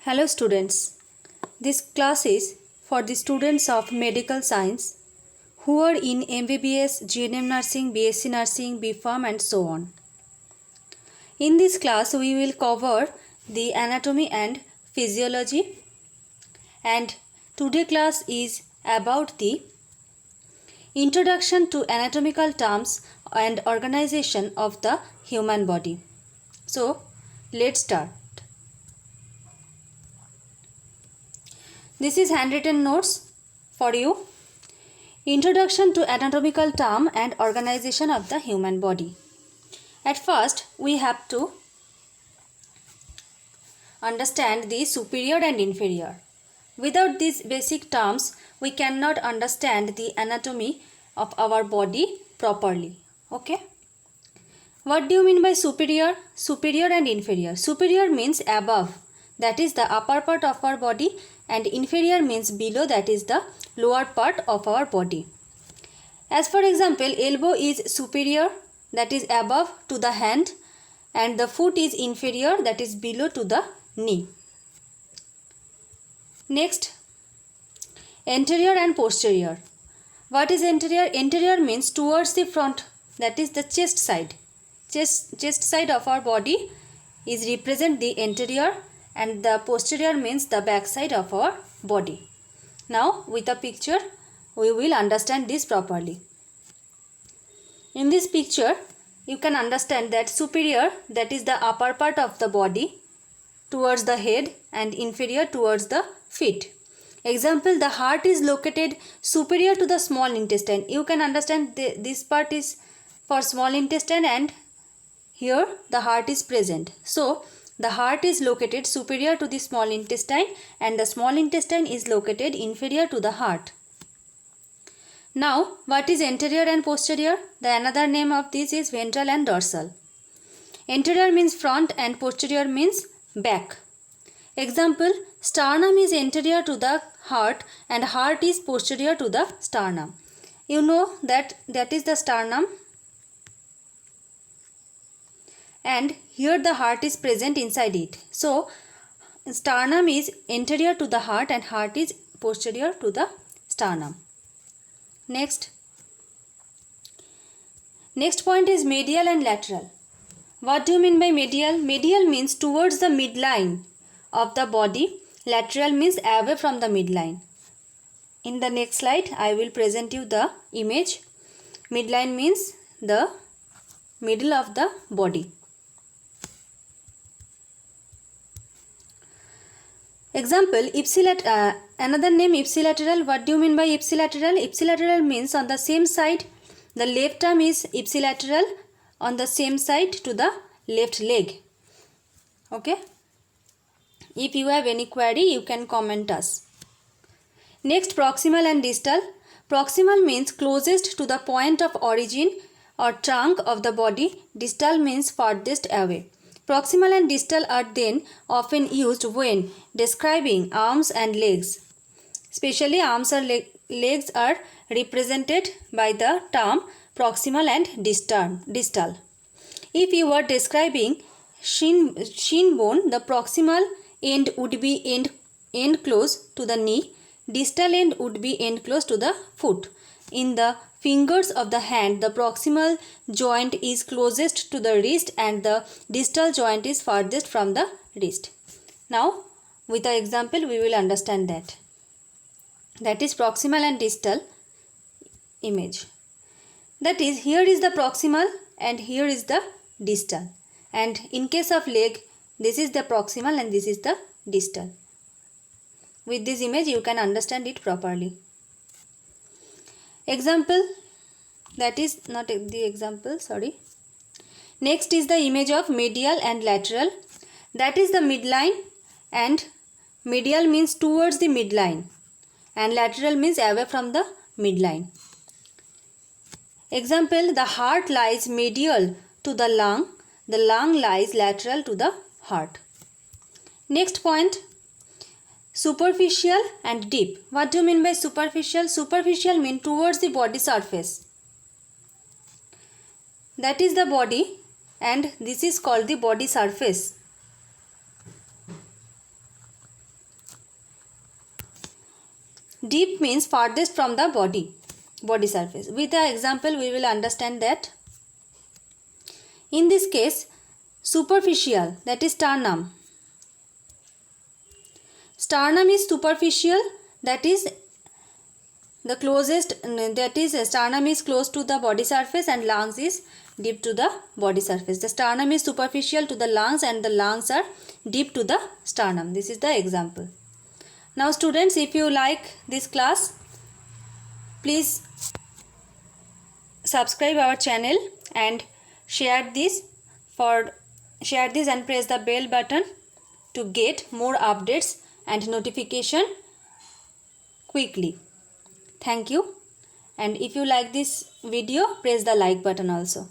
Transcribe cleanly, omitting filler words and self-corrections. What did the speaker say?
Hello students, this class is for the students of medical science who are in MBBS, GNM nursing, BSc nursing, BPharm and so on. In this class we will cover the anatomy and physiology, and today class is about the introduction to anatomical terms and organization of the human body. So let's start. This is handwritten notes for you. Introduction to anatomical term and organization of the human body. At first, we have to understand the superior and inferior. Without these basic terms, we cannot understand the anatomy of our body properly. Okay? What do you mean by superior? Superior and inferior. Superior means above, that is the upper part of our body, and inferior means below, that is the lower part of our body. As for example, elbow is superior, that is above to the hand, and the foot is inferior, that is below to the knee. Next, anterior and posterior. What is anterior? Anterior means towards the front, that is the chest side. Chest side of our body is represent the anterior, and the posterior means the back side of our body. Now with a picture we will understand this properly. In this picture you can understand that superior, that is the upper part of the body towards the head, and inferior towards the feet. Example, the heart is located superior to the small intestine. You can understand this part is for small intestine, and here the heart is present. So the heart is located superior to the small intestine, and the small intestine is located inferior to the heart. Now, what is anterior and posterior? The another name of this is ventral and dorsal. Anterior means front and posterior means back. Example, sternum is anterior to the heart and heart is posterior to the sternum. You know that is the sternum, and here the heart is present inside it. So sternum is anterior to the heart and heart is posterior to the sternum. Next point is medial and lateral. What do you mean by medial? Medial means towards the midline of the body. Lateral means away from the midline. In the next slide I will present you the image. Midline means the middle of the body. Example, another name ipsilateral. What do you mean by ipsilateral? Ipsilateral means on the same side, the left arm is ipsilateral on the same side to the left leg. Okay. If you have any query, you can comment us. Next, proximal and distal. Proximal means closest to the point of origin or trunk of the body. Distal means farthest away. Proximal and distal are then often used when describing arms and legs. Especially arms or legs are represented by the term proximal and distal. If you are describing shin bone, the proximal end would be end close to the knee. Distal end would be end close to the foot. In the fingers of the hand, the proximal joint is closest to the wrist and the distal joint is farthest from the wrist. Now with an example we will understand that. That is proximal and distal image. That is, here is the proximal and here is the distal, and in case of leg this is the proximal and this is the distal. With this image you can understand it properly. Example, that is not the example, sorry. Next is the image of medial and lateral. That is the midline, and medial means towards the midline and lateral means away from the midline. Example, the heart lies medial to the lung lies lateral to the heart. Next point, superficial and deep. What do you mean by superficial? Superficial means towards the body surface. That is the body, and this is called the body surface. Deep means farthest from the body surface. With the example we will understand that. In this case, superficial, that is sternum. Sternum is superficial, that is the closest, that is sternum is close to the body surface and lungs is deep to the body surface. The sternum is superficial to the lungs and the lungs are deep to the sternum. This is the example. Now students, if you like this class, please subscribe our channel and share this and press the bell button to get more updates and notification quickly. Thank you. And if you like this video, press the like button also.